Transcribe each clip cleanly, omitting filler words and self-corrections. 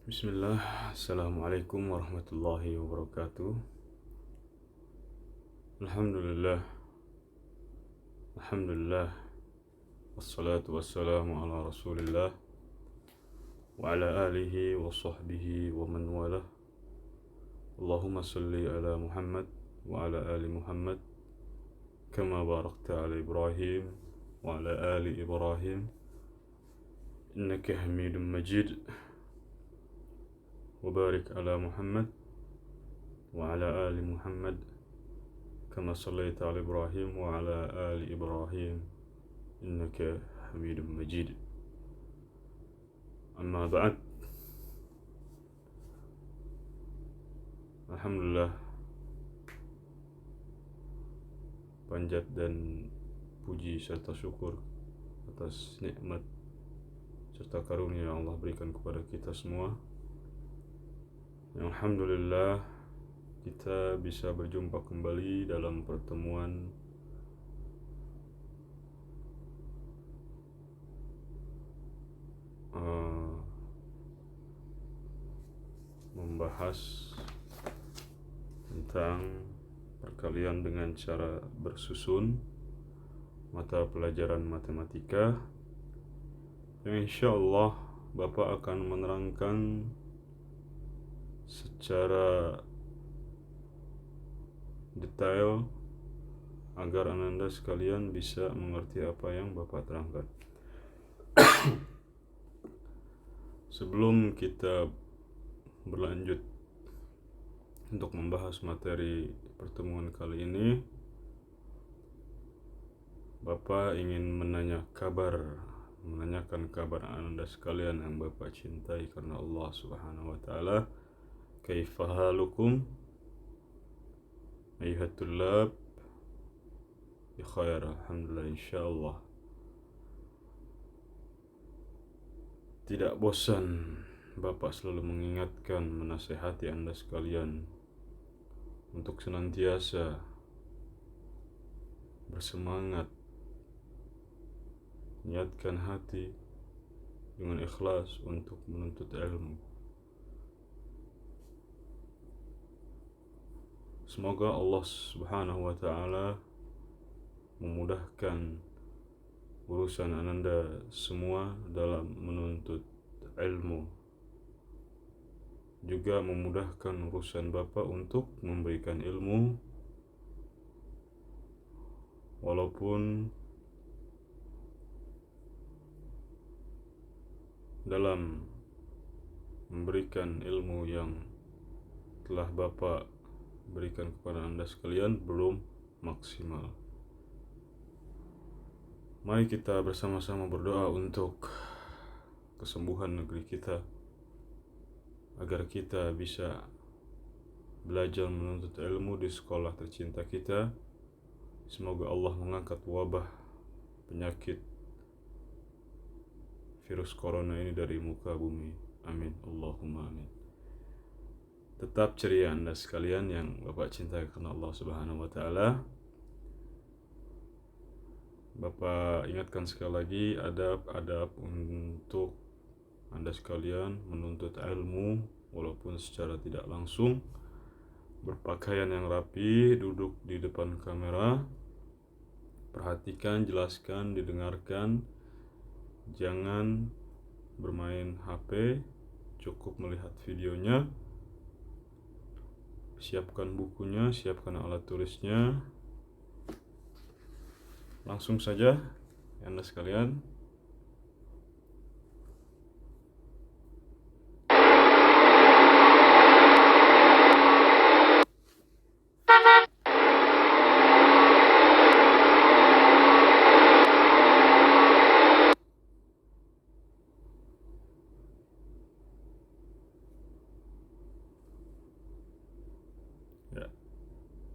Bismillah, Assalamualaikum warahmatullahi wabarakatuh. Alhamdulillah, Alhamdulillah, wassalatu wassalamu ala rasulillah wa ala alihi wa sahbihi wa man walah. Allahumma salli ala Muhammad wa ala ali Muhammad kama barakta ala Ibrahim wa ala ali Ibrahim innaka hamidun majid. Wa barik ala Muhammad wa ala ali Muhammad كما صليت على إبراهيم وعلى آل إبراهيم إنك حميد مجيد. أما بعد, Alhamdulillah, panjat dan puji serta syukur atas nikmat serta karunia yang Allah berikan kepada kita semua. Alhamdulillah, kita bisa berjumpa kembali dalam pertemuan membahas tentang perkalian dengan cara bersusun mata pelajaran matematika yang insyaallah Bapak akan menerangkan secara detail agar Anda sekalian bisa mengerti apa yang Bapak terangkan. Sebelum kita berlanjut untuk membahas materi pertemuan kali ini, Bapak ingin menanyakan kabar Anda sekalian yang Bapak cintai karena Allah Subhanahu wa taala. Kaifa halukum ayuhat tullab? Bi khair, alhamdulillah, insyaallah. Tidak bosan Bapak selalu mengingatkan, menasihati Anda sekalian untuk senantiasa bersemangat, niatkan hati dengan ikhlas untuk menuntut ilmu. Semoga Allah Subhanahu wa taala memudahkan urusan Anda semua dalam menuntut ilmu, juga memudahkan urusan Bapak untuk memberikan ilmu, walaupun dalam memberikan ilmu yang telah Bapak berikan kepada Anda sekalian belum maksimal. Mari kita bersama-sama berdoa untuk kesembuhan negeri kita, agar kita bisa belajar menuntut ilmu di sekolah tercinta kita. Semoga Allah mengangkat wabah penyakit virus corona ini dari muka bumi. Amin, Allahumma amin. Tetap ceria Anda sekalian yang Bapak cintai karena Allah Subhanahu wa taala. Bapak ingatkan sekali lagi adab-adab untuk Anda sekalian menuntut ilmu walaupun secara tidak langsung. Berpakaian yang rapi, duduk di depan kamera, perhatikan, jelaskan, didengarkan. Jangan bermain HP, cukup melihat videonya. Siapkan bukunya, siapkan alat tulisnya. Langsung saja Anda sekalian.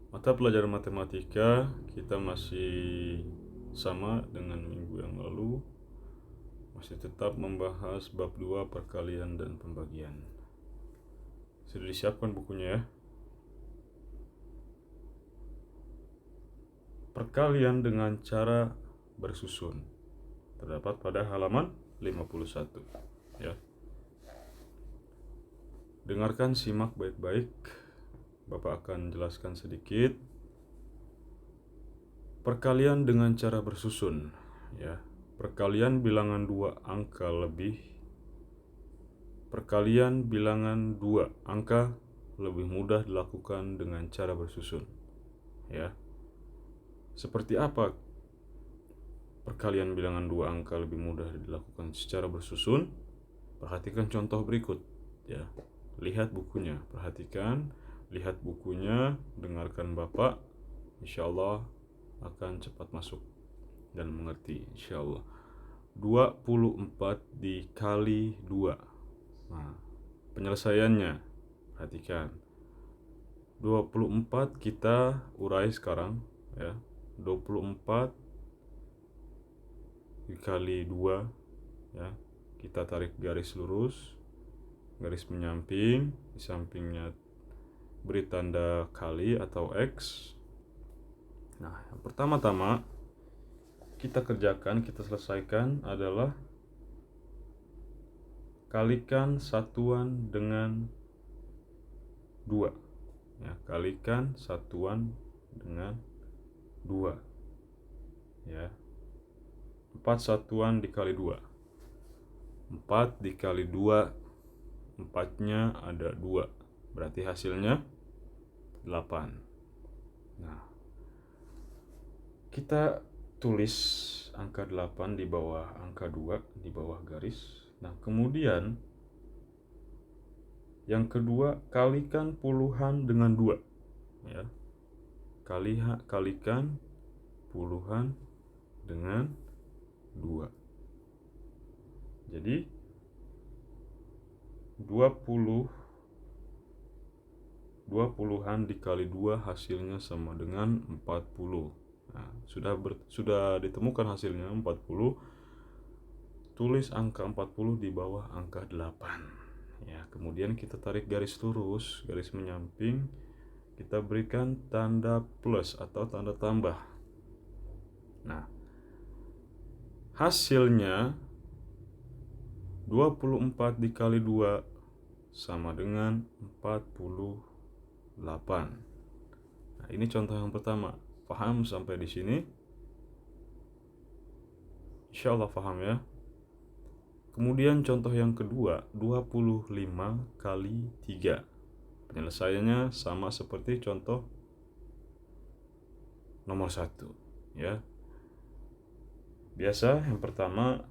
Mata pelajaran matematika kita masih sama dengan minggu yang lalu, masih tetap membahas bab 2 perkalian dan pembagian. Sudah disiapkan bukunya ya. Perkalian dengan cara bersusun terdapat pada halaman 51 ya. Dengarkan, simak baik-baik. Bapak akan jelaskan sedikit. Perkalian dengan cara bersusun, ya. Perkalian bilangan 2 angka lebih. Perkalian bilangan 2 angka lebih mudah dilakukan dengan cara bersusun, ya. Seperti apa perkalian bilangan 2 angka lebih mudah dilakukan secara bersusun? Perhatikan contoh berikut, ya. Lihat bukunya, perhatikan, lihat bukunya, dengarkan Bapak. Insya Allah akan cepat masuk dan mengerti, insya Allah. 24 dikali 2. Nah, penyelesaiannya perhatikan. 24 kita urai sekarang, ya. 24 dikali 2, ya. Kita tarik garis lurus, garis menyamping, di sampingnya beri tanda kali atau X. Nah, yang pertama-tama kita kerjakan, kita selesaikan adalah kalikan satuan dengan 2, ya. Kalikan satuan dengan 2, ya. 4 satuan dikali 2, 4 dikali 2, 4-nya ada 2, berarti hasilnya 8. Nah, kita tulis angka 8 di bawah angka 2, di bawah garis. Nah, kemudian yang kedua, kalikan puluhan dengan 2, ya. Kalikan puluhan dengan 2. Jadi 20 dikali 2 hasilnya sama dengan 40. Nah, sudah ditemukan hasilnya 40. Tulis angka 40 di bawah angka 8. Ya, kemudian kita tarik garis lurus, garis menyamping, kita berikan tanda plus atau tanda tambah. Nah, hasilnya 24 dikali 2 sama dengan 48. Nah, ini contoh yang pertama. Paham sampai di sini? Insya Allah paham, ya. Kemudian contoh yang kedua, 25 kali 3. Penyelesaiannya sama seperti contoh nomor 1, ya. Biasa yang pertama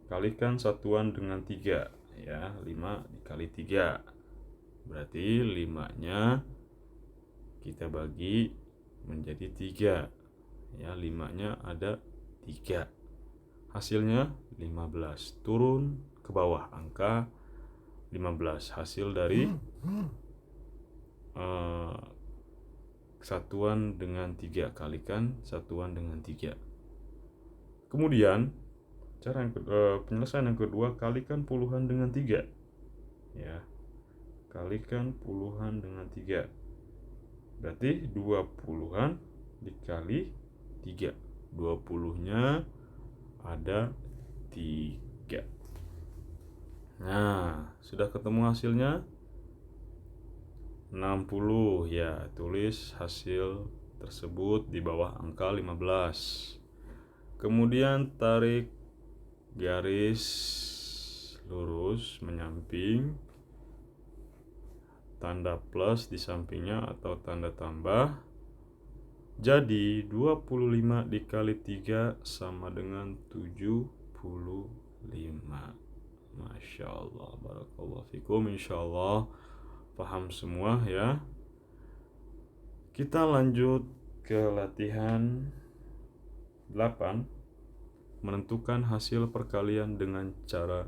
kalikan satuan dengan 3, ya. 5 dikali 3. Berarti 5-nya kita bagi menjadi 3, ya. 5-nya ada 3. Hasilnya 15. Turun ke bawah angka 15, hasil dari satuan dengan 3, kalikan satuan dengan 3. Kemudian penyelesaian yang kedua, kalikan puluhan dengan 3, ya. Kalikan puluhan dengan 3, berarti 20-an dikali 3. 20-nya ada 3. Nah, sudah ketemu hasilnya 60, ya. Tulis hasil tersebut di bawah angka 15. Kemudian tarik garis lurus menyamping, tanda plus di sampingnya atau tanda tambah. Jadi 25 dikali 3 sama dengan 75. Masya Allah, barakallahu fikum. Insya Allah paham semua, ya. Kita lanjut ke latihan 8. Menentukan hasil perkalian dengan cara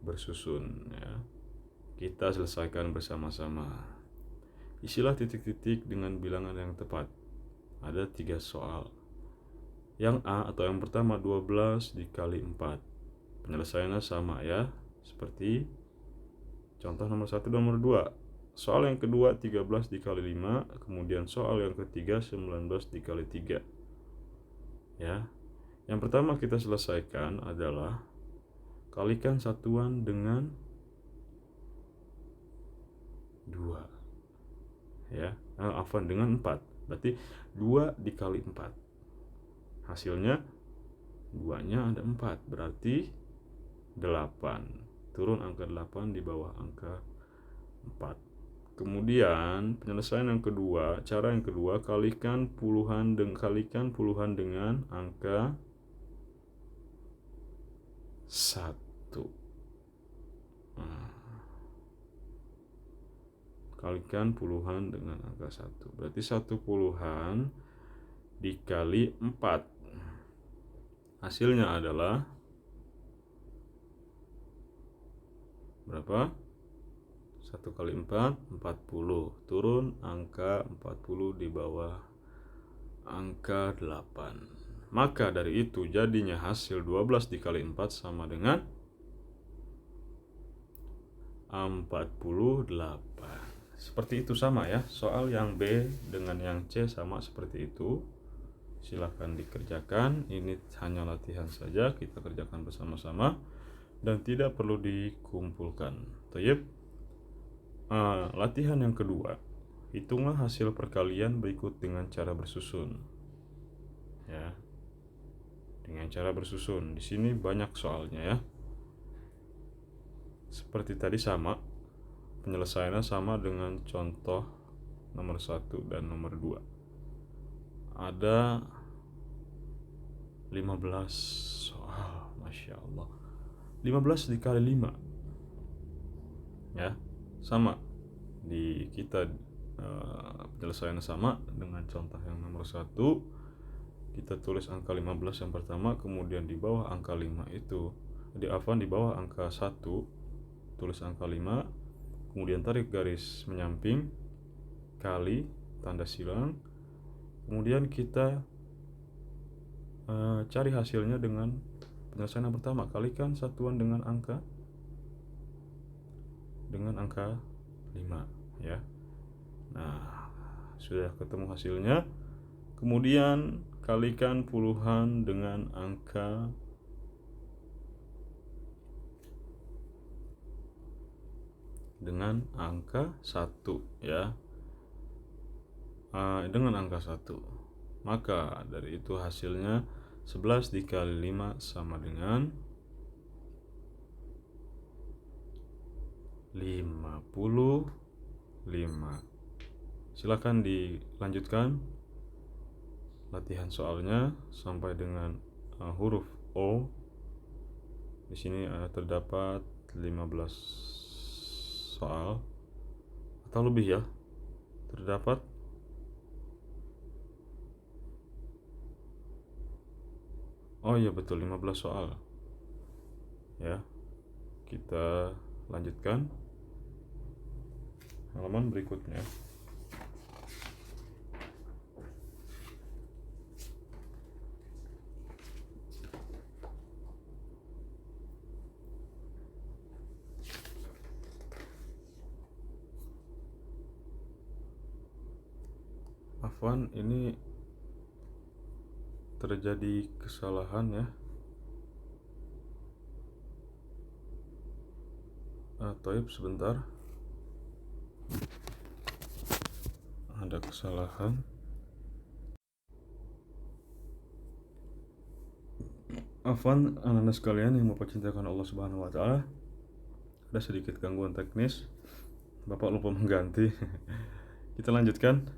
bersusun, ya. Kita selesaikan bersama-sama. Isilah titik-titik dengan bilangan yang tepat. Ada 3 soal. Yang A atau yang pertama 12 dikali 4. Penyelesaiannya sama, ya, seperti contoh nomor 1 dan nomor 2. Soal yang kedua 13 dikali 5. Kemudian soal yang ketiga 19 dikali 3, ya. Yang pertama kita selesaikan adalah kalikan satuan dengan 2 ya. Afwan, dengan 4. Berarti 2 dikali 4. Hasilnya 2-nya ada 4, berarti 8. Turun angka 8 di bawah angka 4. Kemudian penyelesaian yang kedua, cara yang kedua, kalikan puluhan dengan angka 1. Kalikan puluhan dengan angka 1. Berarti 1 puluhan dikali 4. Hasilnya adalah berapa? 1 kali 4, 40. Turun angka 40 di bawah angka 8. Maka dari itu jadinya hasil 12 dikali 4 sama dengan 48. Seperti itu sama ya. Soal yang B dengan yang C sama seperti itu. Silahkan dikerjakan. Ini hanya latihan saja, kita kerjakan bersama-sama dan tidak perlu dikumpulkan. Tayyib. Latihan yang kedua, hitunglah hasil perkalian berikut dengan cara bersusun. Ya, dengan cara bersusun. Di sini banyak soalnya ya. Seperti tadi sama, penyelesaiannya sama dengan contoh nomor 1 dan nomor 2. Ada 15 soal, Masya Allah. 15 dikali 5 ya, sama di kita. Penyelesaiannya sama dengan contoh yang nomor 1. Kita tulis angka 15 yang pertama, kemudian di bawah angka 5 itu di bawah angka 1 tulis angka 5, kemudian tarik garis menyamping kali tanda silang, kemudian kita cari hasilnya dengan penyelesaian yang pertama. Kalikan satuan dengan angka 5 ya. Nah, sudah ketemu hasilnya. Kemudian kalikan puluhan dengan angka 1 ya. Dengan angka 1. Maka dari itu hasilnya 11 dikali 5 sama dengan 55. Silakan dilanjutkan latihan soalnya sampai dengan huruf O. Di sini terdapat 15 soal atau lebih ya. Terdapat iya betul, 15 soal. Ya. Kita lanjutkan halaman berikutnya. Afwan, ini terjadi kesalahan ya. Toib sebentar, ada kesalahan. Afwan, anak-anak sekalian yang Bapak cintakan Allah Subhanahu wa taala, ada sedikit gangguan teknis. Bapak lupa mengganti. Kita lanjutkan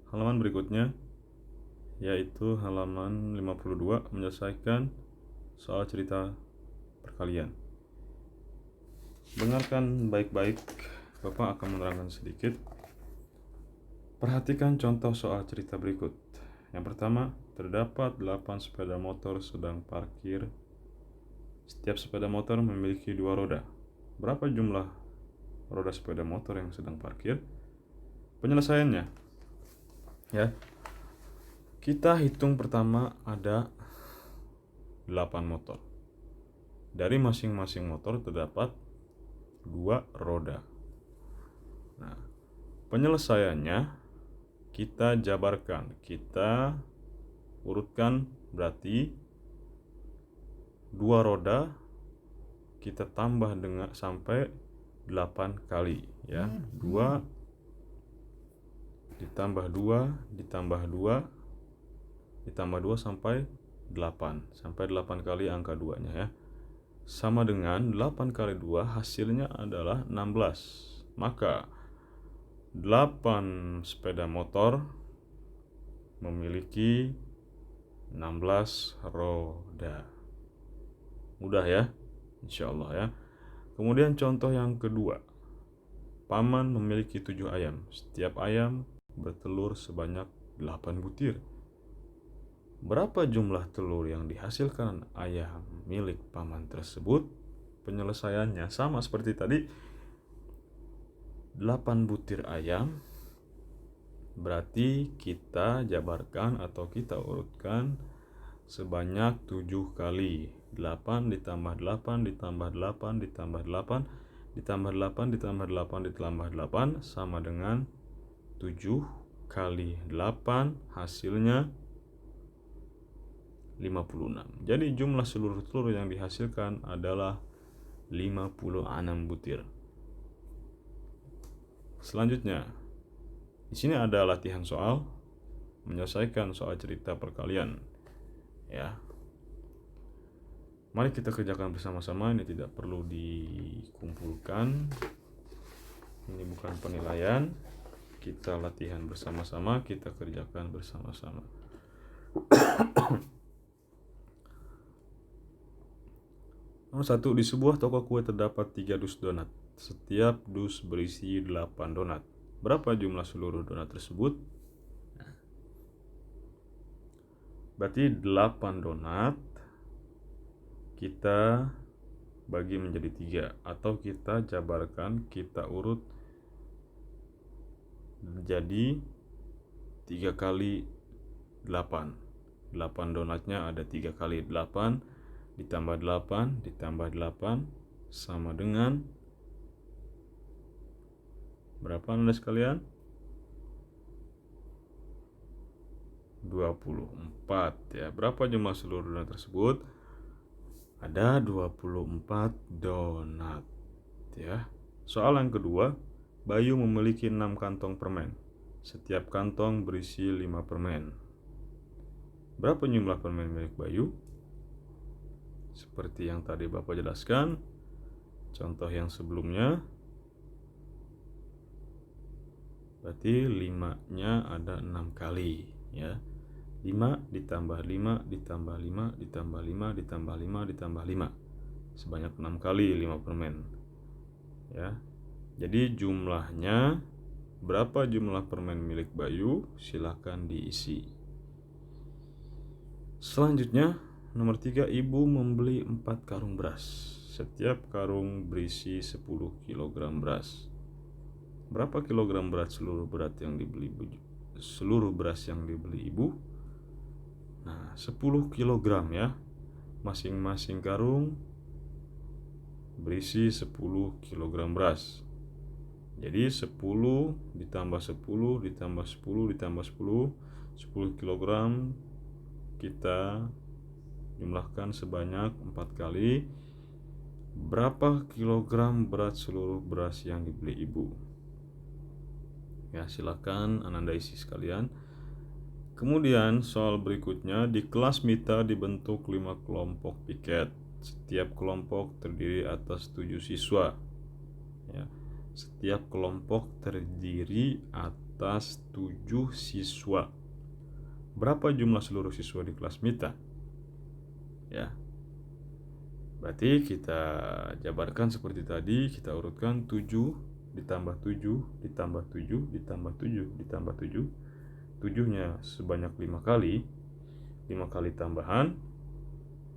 halaman berikutnya, yaitu halaman 52, menyelesaikan soal cerita perkalian. Dengarkan baik-baik, Bapak akan menerangkan sedikit. Perhatikan contoh soal cerita berikut. Yang pertama, terdapat 8 sepeda motor sedang parkir. Setiap sepeda motor memiliki 2 roda. Berapa jumlah roda sepeda motor yang sedang parkir? Penyelesaiannya ya. Kita hitung pertama ada 8 motor. Dari masing-masing motor terdapat 2 roda. Nah, penyelesaiannya kita jabarkan, kita urutkan, berarti 2 roda kita tambah dengan sampai 8 kali. ya. 2 ditambah 2 ditambah 2 ditambah 2 sampai 8. Sampai 8 kali angka 2-nya ya. Sama dengan 8 kali 2 hasilnya adalah 16. Maka 8 sepeda motor memiliki 16 roda. Mudah ya, insya Allah ya. Kemudian contoh yang kedua. Paman memiliki 7 ayam. Setiap ayam bertelur sebanyak 8 butir. Berapa jumlah telur yang dihasilkan ayam milik paman tersebut? Penyelesaiannya sama seperti tadi. 8 butir ayam, berarti kita jabarkan atau kita urutkan sebanyak 7 kali. 8 ditambah 8 ditambah 8 ditambah 8 ditambah 8 ditambah 8 ditambah 8 sama dengan 7 kali 8, hasilnya 56. Jadi jumlah seluruh telur yang dihasilkan adalah 56 butir. Selanjutnya, di sini ada latihan soal menyelesaikan soal cerita perkalian. Ya. Mari kita kerjakan bersama-sama, ini tidak perlu dikumpulkan. Ini bukan penilaian. Kita latihan bersama-sama, kita kerjakan bersama-sama. Nomor 1, di sebuah toko kue terdapat 3 dus donat. Setiap dus berisi 8 donat. Berapa jumlah seluruh donat tersebut? Berarti 8 donat kita bagi menjadi 3, atau kita jabarkan, kita urut jadi 3 kali 8. 8 donatnya ada 3 kali 8 ditambah 8 ditambah 8 sama dengan berapa Anda sekalian? 24 ya. Berapa jumlah seluruh donat tersebut? Ada 24 donat ya. Soal yang kedua, Bayu memiliki 6 kantong permen. Setiap kantong berisi 5 permen. Berapa jumlah permen milik Bayu? Seperti yang tadi Bapak jelaskan, contoh yang sebelumnya, berarti 5-nya ada 6 kali ya. 5 ditambah 5 ditambah 5 ditambah 5 ditambah 5 ditambah 5, sebanyak 6 kali 5 permen ya. Jadi jumlahnya, berapa jumlah permen milik Bayu? Silahkan diisi. Selanjutnya nomor 3, ibu membeli 4 karung beras. Setiap karung berisi 10 kg beras. Berapa kilogram beras seluruh beras yang dibeli ibu? Nah, 10 kg ya. Masing-masing karung berisi 10 kg beras. Jadi 10 ditambah 10 ditambah 10 ditambah 10 kg kita jumlahkan sebanyak 4 kali. Berapa kilogram berat seluruh beras yang dibeli ibu? Ya, silakan Anda isi sekalian. Kemudian soal berikutnya, di kelas MITA dibentuk 5 kelompok piket. Setiap kelompok terdiri atas 7 siswa ya. Setiap kelompok terdiri atas 7 siswa. Berapa jumlah seluruh siswa di kelas MITA? Ya. Berarti kita jabarkan seperti tadi, kita urutkan 7 ditambah 7 ditambah 7 ditambah 7 ditambah 7. 7-nya sebanyak 5 kali. 5 kali tambahan.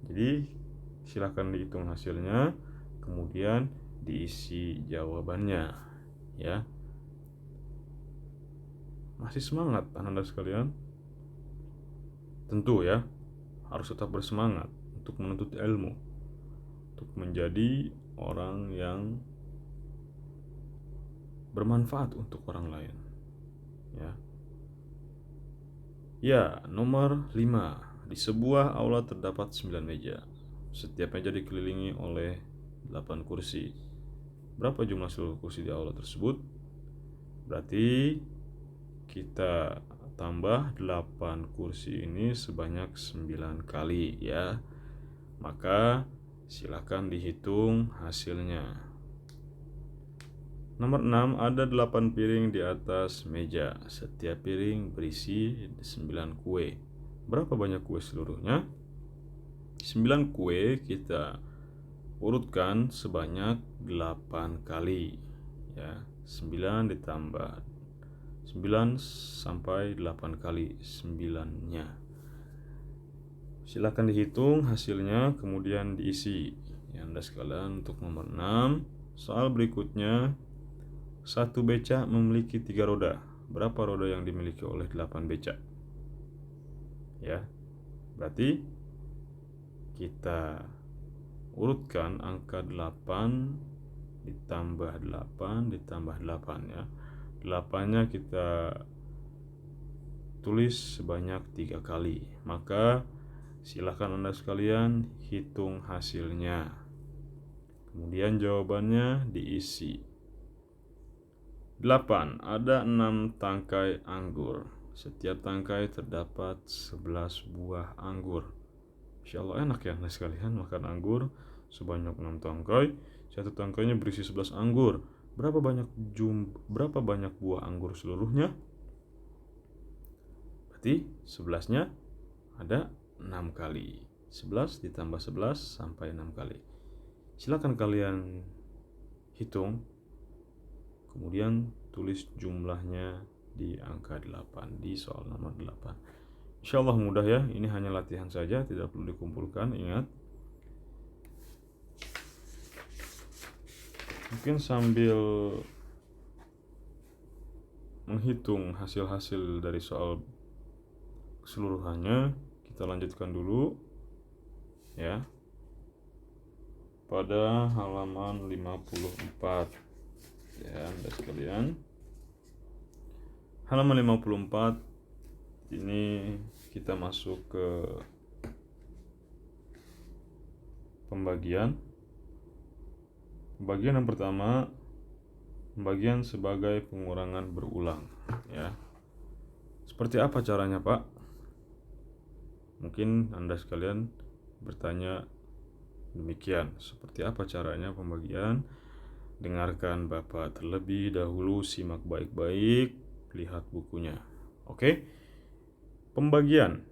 Jadi silahkan dihitung hasilnya, kemudian diisi jawabannya ya. Masih semangat Anda sekalian? Tentu ya, harus tetap bersemangat untuk menuntut ilmu, untuk menjadi orang yang bermanfaat untuk orang lain ya. Ya, nomor 5, di sebuah aula terdapat 9 meja. Setiap meja dikelilingi oleh 8 kursi. Berapa jumlah seluruh kursi di aula tersebut? Berarti kita tambah 8 kursi ini sebanyak 9 kali ya. Maka silakan dihitung hasilnya. Nomor 6, ada 8 piring di atas meja. Setiap piring berisi 9 kue. Berapa banyak kue seluruhnya? 9 kue kita urutkan sebanyak 8 kali ya. 9 ditambah 9 sampai 8 kali 9-nya. Silakan dihitung hasilnya kemudian diisi. Ya Anda sekalian, untuk nomor 6, soal berikutnya, satu becak memiliki 3 roda. Berapa roda yang dimiliki oleh 8 becak? Ya, berarti kita urutkan angka 8 ditambah 8 ditambah 8 ya. 8-nya kita tulis sebanyak 3 kali. Maka silakan Anda sekalian hitung hasilnya. Kemudian jawabannya diisi. 8. Ada 6 tangkai anggur. Setiap tangkai terdapat 11 buah anggur. Insya Allah enak ya Anda sekalian makan anggur sebanyak 6 tangkai. Satu tangkainya berisi 11 anggur. Berapa banyak buah anggur seluruhnya? Berarti 11-nya ada 6 kali. 11 ditambah 11 sampai 6 kali. Silakan kalian hitung. Kemudian tulis jumlahnya di angka 8 di soal nomor 8. Insya Allah mudah ya. Ini hanya latihan saja, tidak perlu dikumpulkan. Ingat. Mungkin sambil menghitung hasil-hasil dari soal keseluruhannya, kita lanjutkan dulu ya. Pada halaman 54 ya Anda sekalian. Halaman 54 ini kita masuk ke pembagian. Pembagian yang pertama, pembagian sebagai pengurangan berulang ya. Seperti apa caranya, Pak? Mungkin Anda sekalian bertanya demikian. Seperti apa caranya pembagian? Dengarkan Bapak terlebih dahulu, simak baik-baik, lihat bukunya. Oke. Pembagian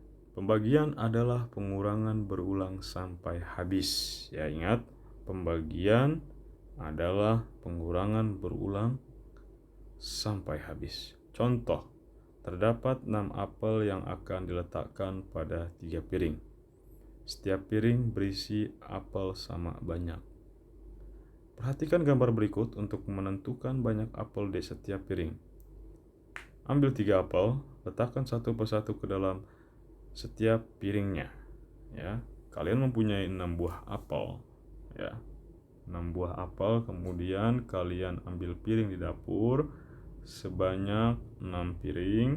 adalah pengurangan berulang sampai habis. Ya, ingat, pembagian adalah pengurangan berulang sampai habis. Contoh, terdapat 6 apel yang akan diletakkan pada 3 piring. Setiap piring berisi apel sama banyak. Perhatikan gambar berikut untuk menentukan banyak apel di setiap piring. Ambil 3 apel, letakkan satu persatu ke dalam setiap piringnya. Ya, kalian mempunyai 6 buah apel. Ya, 6 buah apel. Kemudian kalian ambil piring di dapur sebanyak 6 piring.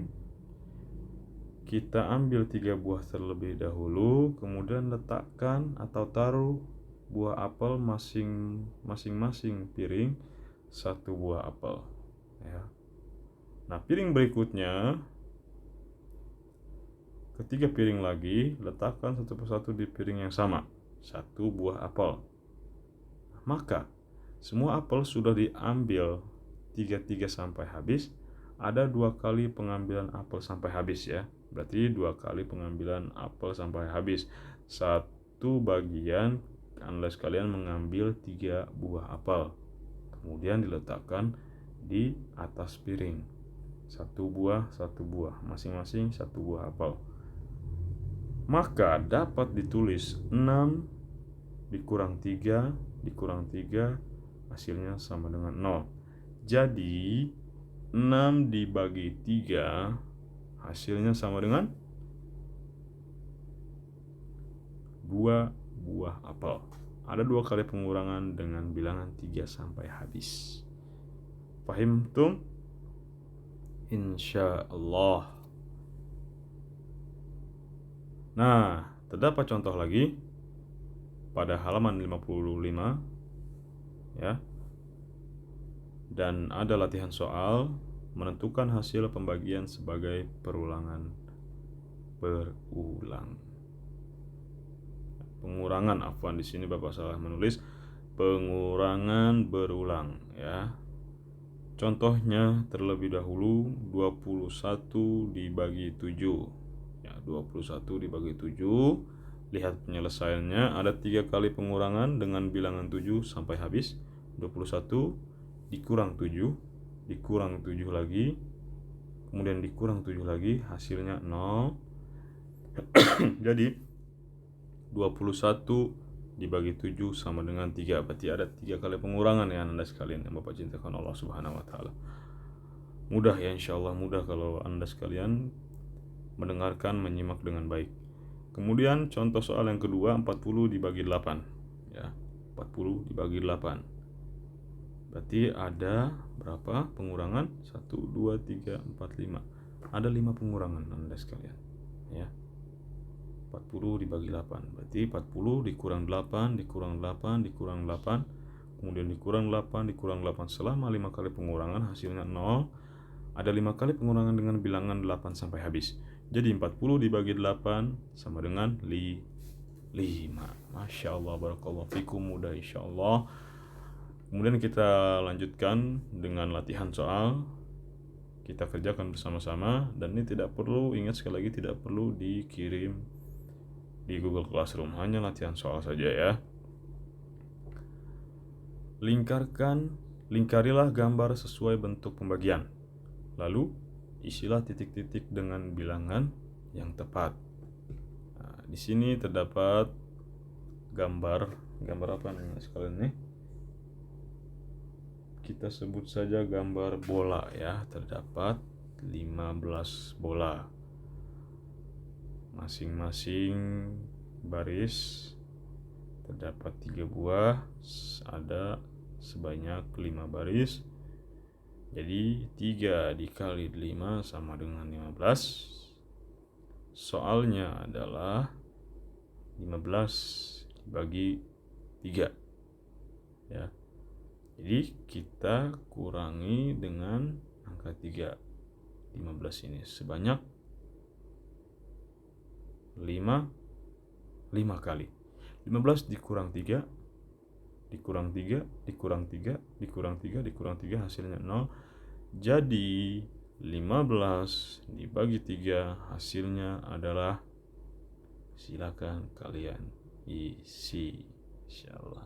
Kita ambil 3 buah terlebih dahulu, kemudian letakkan atau taruh buah apel masing-masing piring 1 buah apel ya. Nah, piring berikutnya, ketiga piring lagi, letakkan satu persatu di piring yang sama, 1 buah apel. Maka semua apel sudah diambil 3 sampai habis. Ada 2 kali pengambilan apel sampai habis ya. Berarti 2 kali pengambilan apel sampai habis. Satu bagian Anda sekalian mengambil 3 buah apel, kemudian diletakkan di atas piring. 1 buah, masing-masing 1 buah apel. Maka dapat ditulis 6 dikurang 3 hasilnya sama dengan 0. Jadi 6 dibagi 3 hasilnya sama dengan 2 buah apel. Ada 2 kali pengurangan dengan bilangan 3 sampai habis. Paham tum? Insya Allah. Nah, terdapat contoh lagi pada halaman 55 ya. Dan ada latihan soal menentukan hasil pembagian sebagai perulangan berulang. Pengurangan, afwan, di sini Bapak salah menulis pengurangan berulang ya. Contohnya terlebih dahulu 21 dibagi 7. Ya, 21 dibagi 7. Lihat penyelesaiannya, ada 3 kali pengurangan dengan bilangan 7 sampai habis. 21 dikurang 7, dikurang 7 lagi, kemudian dikurang 7 lagi, hasilnya 0. Jadi 21 dibagi 7 sama dengan 3. Berarti ada 3 kali pengurangan ya Anda sekalian yang Bapak cintakan Allah Subhanahu wa taala. Mudah ya, insyaallah mudah kalau Anda sekalian mendengarkan, menyimak dengan baik. Kemudian contoh soal yang kedua, 40 dibagi 8 ya. 40 dibagi 8. Berarti ada berapa pengurangan? 1 2 3 4 5. Ada 5 pengurangan Anda sekalian ya. 40 dibagi 8. Berarti 40 dikurang 8, dikurang 8, dikurang 8, kemudian dikurang 8, dikurang 8. Selama 5 kali pengurangan hasilnya 0. Ada 5 kali pengurangan dengan bilangan 8 sampai habis. Jadi 40 dibagi 8 sama dengan 5. Masya Allah, barakallahu fikum, mudah insyaallah. Kemudian kita lanjutkan dengan latihan soal. Kita kerjakan bersama-sama, dan ini tidak perlu, ingat sekali lagi, tidak perlu dikirim di Google Classroom, hanya latihan soal saja ya. Lingkarilah gambar sesuai bentuk pembagian. Lalu isilah titik-titik dengan bilangan yang tepat. Nah, di sini terdapat gambar apa nih sekalian nih? Kita sebut saja gambar bola ya. Terdapat 15 bola. Masing-masing baris terdapat 3 buah, ada sebanyak 5 baris. Jadi 3 dikali 5 sama dengan 15. Soalnya adalah 15 dibagi 3 ya. Jadi kita kurangi dengan angka 3. 15 ini sebanyak 5 kali. 15 dikurang 3, dikurang 3, dikurang 3, dikurang 3, dikurang 3, hasilnya 0. Jadi 15 dibagi 3 hasilnya adalah, silakan kalian isi insyaallah.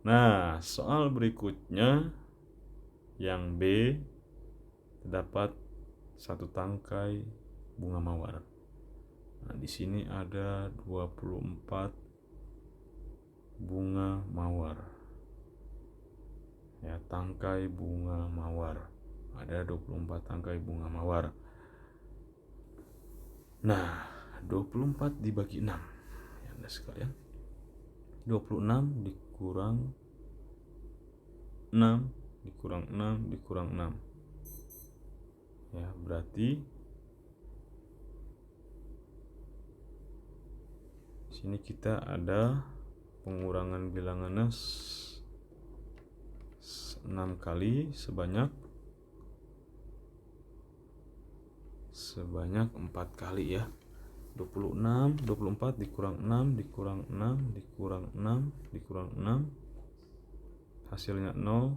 Nah, soal berikutnya yang B, terdapat 1 tangkai bunga mawar. Nah, di sini ada 24 bunga mawar. Ya, tangkai bunga mawar. Ada 24 tangkai bunga mawar. Nah, 24 dibagi 6. Ya, Anda sekalian. 26 dikurang 6, dikurang 6, dikurang 6. Ya, berarti sini kita ada pengurangan bilangannya 6 kali sebanyak 4 kali ya. 26, 24 dikurang 6, dikurang 6, dikurang 6, dikurang 6, hasilnya 0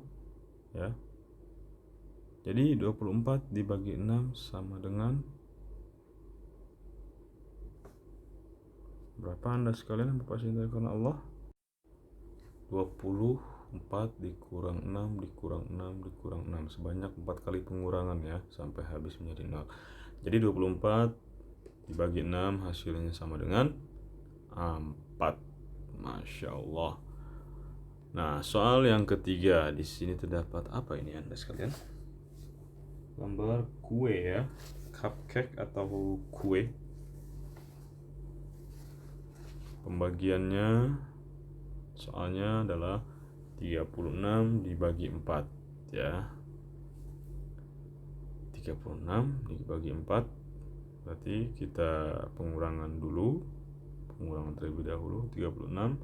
ya. Jadi 24 dibagi 6 sama dengan berapa Anda sekalian Bapak cintakan Allah? 24 dikurang 6 dikurang 6 dikurang 6, sebanyak 4 kali pengurangan ya sampai habis menjadi 0. Jadi 24 dibagi 6 hasilnya sama dengan 4. Masya Allah. Nah, soal yang ketiga, di sini terdapat apa ini Anda sekalian? Gambar kue ya, cupcake atau kue. Pembagiannya soalnya adalah 36 dibagi 4 ya. 36 dibagi 4, berarti kita pengurangan dulu. Pengurangan terlebih dahulu. 36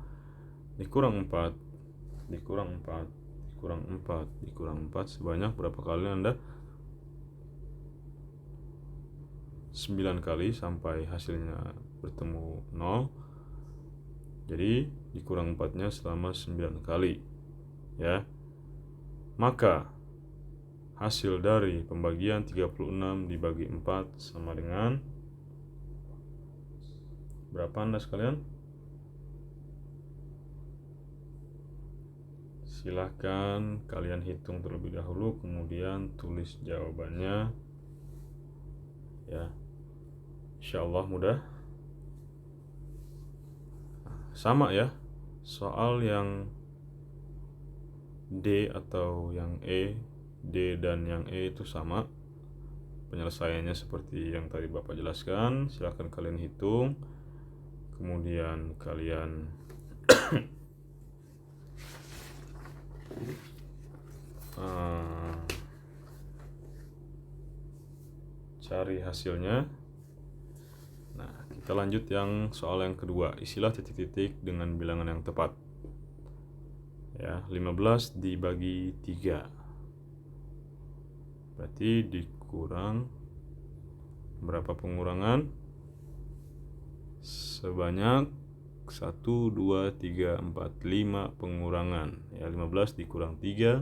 dikurang 4, dikurang 4, kurang 4 dikurang 4 sebanyak berapa kali Anda? 9 kali sampai hasilnya bertemu 0. Jadi dikurang 4-nya selama 9 kali ya. Maka hasil dari pembagian 36 dibagi 4 sama dengan berapa Anda sekalian? Silahkan kalian hitung terlebih dahulu, kemudian tulis jawabannya ya. Insyaallah mudah. Sama ya, soal yang D atau yang E, D dan yang E itu sama penyelesaiannya seperti yang tadi Bapak jelaskan. Silahkan kalian hitung, kemudian kalian cari hasilnya. Nah, kita lanjut yang soal yang kedua. Isilah titik-titik dengan bilangan yang tepat. Ya, 15 dibagi 3. Berarti dikurang berapa pengurangan? Sebanyak 1, 2, 3, 4, 5 pengurangan. Ya, 15 dikurang 3,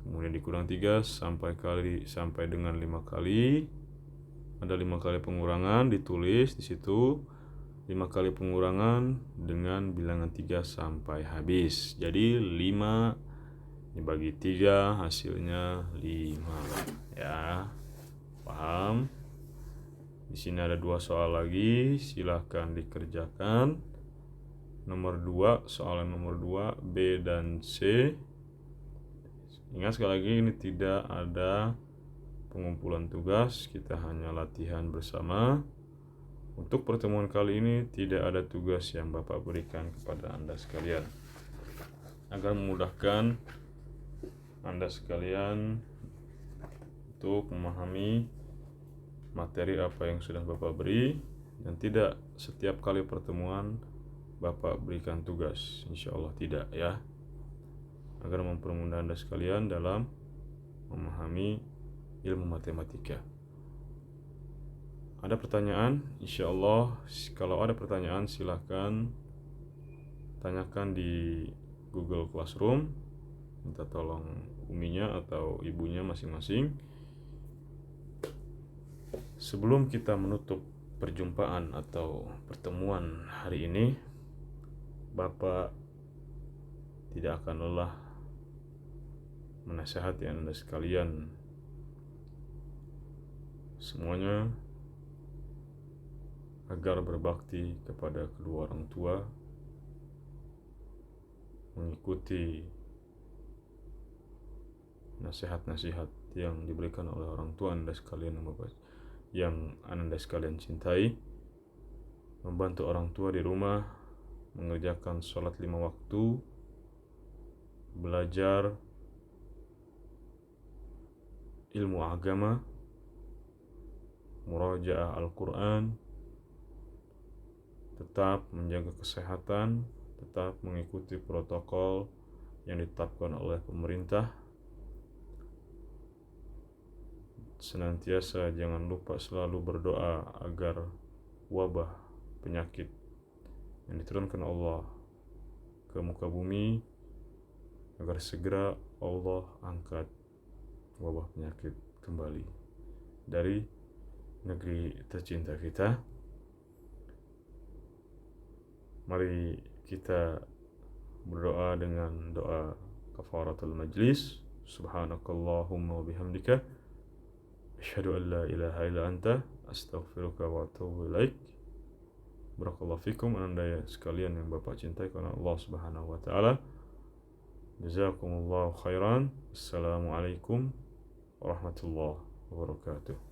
kemudian dikurang 3 sampai dengan 5 kali. Ada 5 kali pengurangan, ditulis di situ 5 kali pengurangan dengan bilangan 3 sampai habis. Jadi 5 dibagi 3 hasilnya 5 ya. Paham? Di sini ada 2 soal lagi, silahkan dikerjakan. Nomor 2, soal nomor 2 B dan C. Ingat sekali lagi, ini tidak ada pengumpulan tugas, kita hanya latihan bersama. Untuk pertemuan kali ini tidak ada tugas yang Bapak berikan kepada Anda sekalian. Agar memudahkan Anda sekalian untuk memahami materi apa yang sudah Bapak beri, dan tidak setiap kali pertemuan Bapak berikan tugas, insya Allah tidak ya. Agar mempermudah Anda sekalian dalam memahami ilmu matematika. Ada pertanyaan? Insya Allah, kalau ada pertanyaan silahkan tanyakan di Google Classroom. Minta tolong uminya atau ibunya masing-masing. Sebelum kita menutup perjumpaan atau pertemuan hari ini, Bapak tidak akan lelah menasihati Anda sekalian semuanya agar berbakti kepada kedua orang tua, mengikuti nasihat-nasihat yang diberikan oleh orang tua Anda sekalian yang Anda sekalian cintai, membantu orang tua di rumah, mengerjakan sholat 5 waktu, belajar ilmu agama, murajaah Al-Quran, tetap menjaga kesehatan, tetap mengikuti protokol yang ditetapkan oleh pemerintah. Senantiasa jangan lupa selalu berdoa agar wabah penyakit yang diturunkan Allah ke muka bumi, agar segera Allah angkat wabah penyakit kembali dari negeri tercinta kita. Mari kita berdoa dengan doa kafaratul majlis. Subhanakallahumma wa bihamdika, asyhadu an la ilaha illa anta, astaghfiruka wa atubu ilaik. Barakallahu fikum Anda sekalian yang Bapak cintai karena Allah Subhanahu wa taala. Jazakumullahu khairan. Assalamualaikum warahmatullahi wabarakatuh.